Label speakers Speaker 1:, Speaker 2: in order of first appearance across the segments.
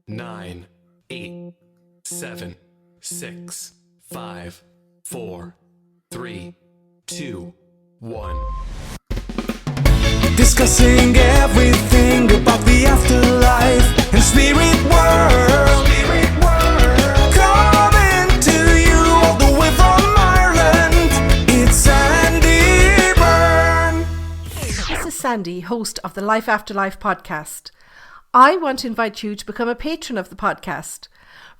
Speaker 1: 9, 8, 7, 6, 5, 4, 3, 2, 1.
Speaker 2: Discussing everything about the afterlife and spirit world. Coming to you all the way from Ireland, it's Sandie Byrne.
Speaker 3: This is Sandie, host of the Life After Life podcast. I want to invite you to become a patron of the podcast.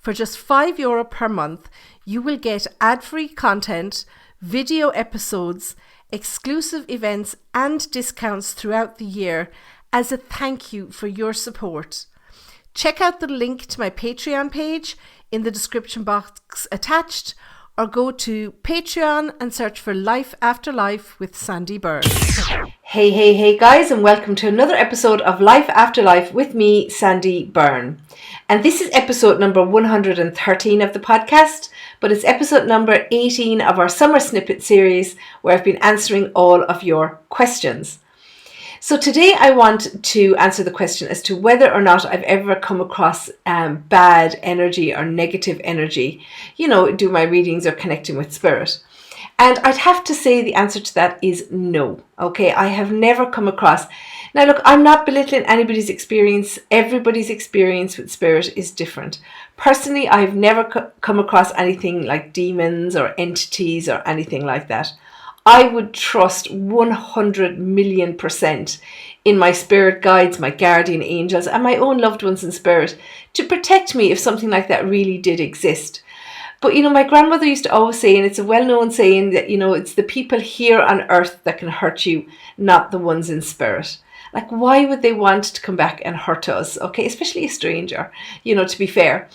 Speaker 3: For just €5 per month, you will get ad-free content, video episodes, exclusive events and discounts throughout the year as a thank you for your support. Check out the link to my Patreon page in the description box attached, or go to Patreon and search for Life After Life with Sandie Byrne. Hey guys, and welcome to another episode of Life After Life with me, Sandie Byrne. And this is episode number 113 of the podcast, but it's episode number 18 of our summer snippet series where I've been answering all of your questions. So today I want to answer the question as to whether or not I've ever come across bad energy or negative energy, do my readings or connecting with spirit. And I'd have to say the answer to that is no. Okay, I have never come across. Now look, I'm not belittling anybody's experience. Everybody's experience with spirit is different. Personally, I've never come across anything like demons or entities or anything like that. I would trust 100 million% in my spirit guides, my guardian angels, and my own loved ones in spirit to protect me if something like that really did exist. But, my grandmother used to always say, and it's a well-known saying, that, it's the people here on earth that can hurt you, not the ones in spirit. Like, why would they want to come back and hurt us? Okay, especially a stranger, to be fair.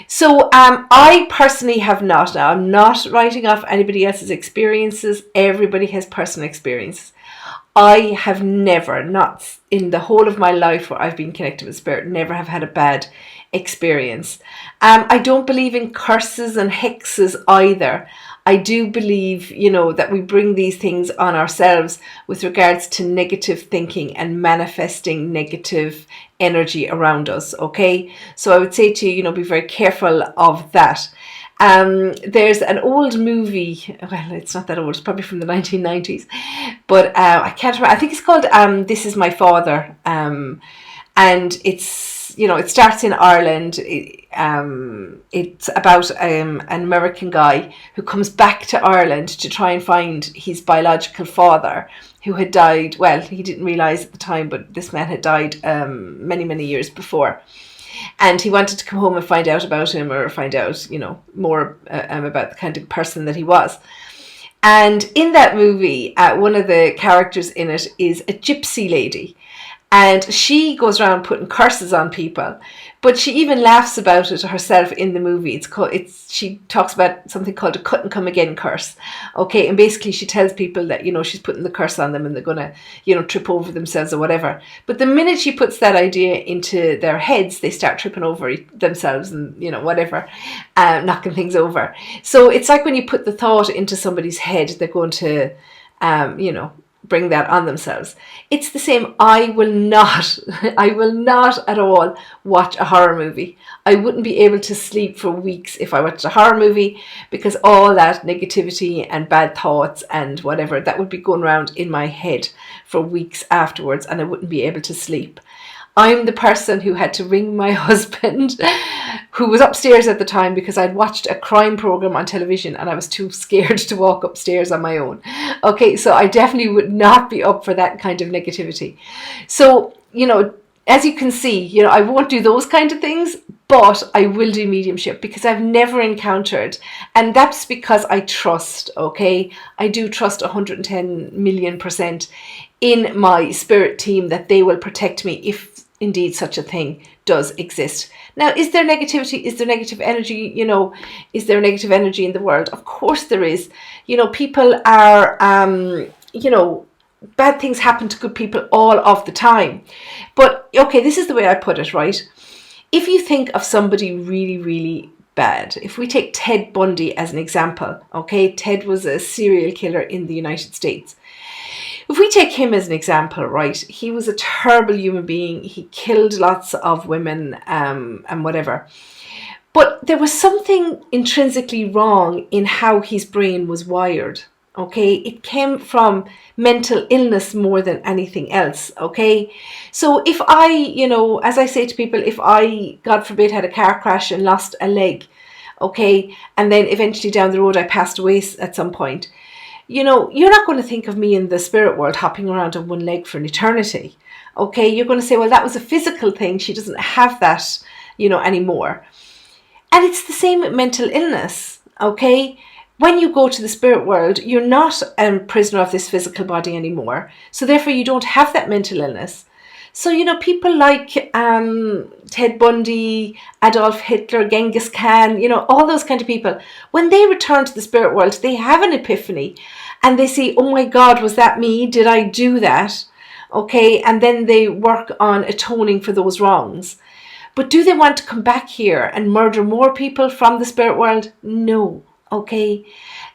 Speaker 3: So I personally have not. Now, I'm not writing off anybody else's experiences. Everybody has personal experiences. I have never, not in the whole of my life where I've been connected with spirit, never have had a bad experience. I don't believe in curses and hexes either. I do believe, that we bring these things on ourselves with regards to negative thinking and manifesting negative energy around us, okay? So I would say to you, be very careful of that. There's an old movie, well, it's not that old, it's probably from the 1990s, but I can't remember, I think it's called This Is My Father, and it's, it starts in Ireland. It's about an American guy who comes back to Ireland to try and find his biological father, who had died. Well, he didn't realise at the time, but this man had died many years before. And he wanted to come home and find out about him, or find out, more about the kind of person that he was. And in that movie, one of the characters in it is a gypsy lady. And she goes around putting curses on people, but she even laughs about it herself in the movie. She talks about something called a cut and come again curse. Okay, and basically she tells people that, she's putting the curse on them and they're gonna, trip over themselves or whatever. But the minute she puts that idea into their heads, they start tripping over themselves and, whatever, knocking things over. So it's like when you put the thought into somebody's head, they're going to, bring that on themselves. It's the same. I will not at all watch a horror movie. I wouldn't be able to sleep for weeks if I watched a horror movie, because all that negativity and bad thoughts and whatever, that would be going around in my head for weeks afterwards, and I wouldn't be able to sleep. I'm the person who had to ring my husband, who was upstairs at the time, because I'd watched a crime program on television and I was too scared to walk upstairs on my own. Okay, so I definitely would not be up for that kind of negativity. So, as you can see, I won't do those kind of things, but I will do mediumship because I've never encountered, and that's because I trust, okay? I do trust 110 million% in my spirit team that they will protect me if indeed such a thing does exist. Now, is there negativity? Is there negative energy? Is there negative energy in the world? Of course there is. People are, bad things happen to good people all of the time. But, okay, this is the way I put it, right? If you think of somebody really, really bad, if we take Ted Bundy as an example, okay, Ted was a serial killer in the United States. if we take him as an example, right, he was a terrible human being. He killed lots of women and whatever. But there was something intrinsically wrong in how his brain was wired. Okay, it came from mental illness more than anything else. Okay, so if I, you know, as I say to people, if I, God forbid, had a car crash and lost a leg, okay, and then eventually down the road I passed away at some point, you know, you're not going to think of me in the spirit world hopping around on one leg for an eternity. Okay, you're going to say, well, that was a physical thing. She doesn't have that, you know, anymore. And it's the same with mental illness. Okay, when you go to the spirit world, you're not a prisoner of this physical body anymore. So therefore, you don't have that mental illness. So, you know, people like Ted Bundy, Adolf Hitler, Genghis Khan, you know, all those kind of people, when they return to the spirit world, they have an epiphany and they say, oh my God, was that me? Did I do that? Okay, and then they work on atoning for those wrongs. But do they want to come back here and murder more people from the spirit world? No. Okay,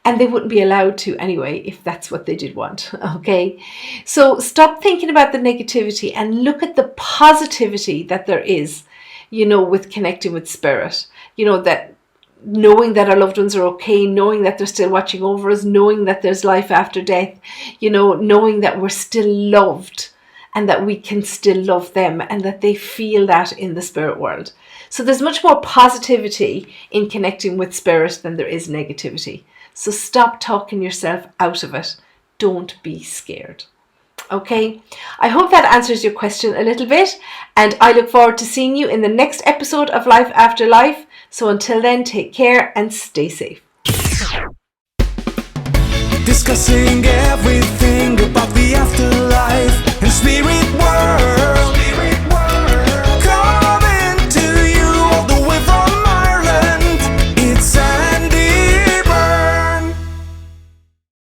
Speaker 3: and they wouldn't be allowed to anyway if that's what they did want. Okay, so stop thinking about the negativity and look at the positivity that there is, you know, with connecting with spirit. You know, that knowing that our loved ones are okay, knowing that they're still watching over us, knowing that there's life after death, you know, knowing that we're still loved and that we can still love them and that they feel that in the spirit world. So there's much more positivity in connecting with spirit than there is negativity. So stop talking yourself out of it. Don't be scared. Okay, I hope that answers your question a little bit, and I look forward to seeing you in the next episode of Life After Life. So until then, take care and stay safe.
Speaker 2: Discussing everything about the afterlife and spirit world.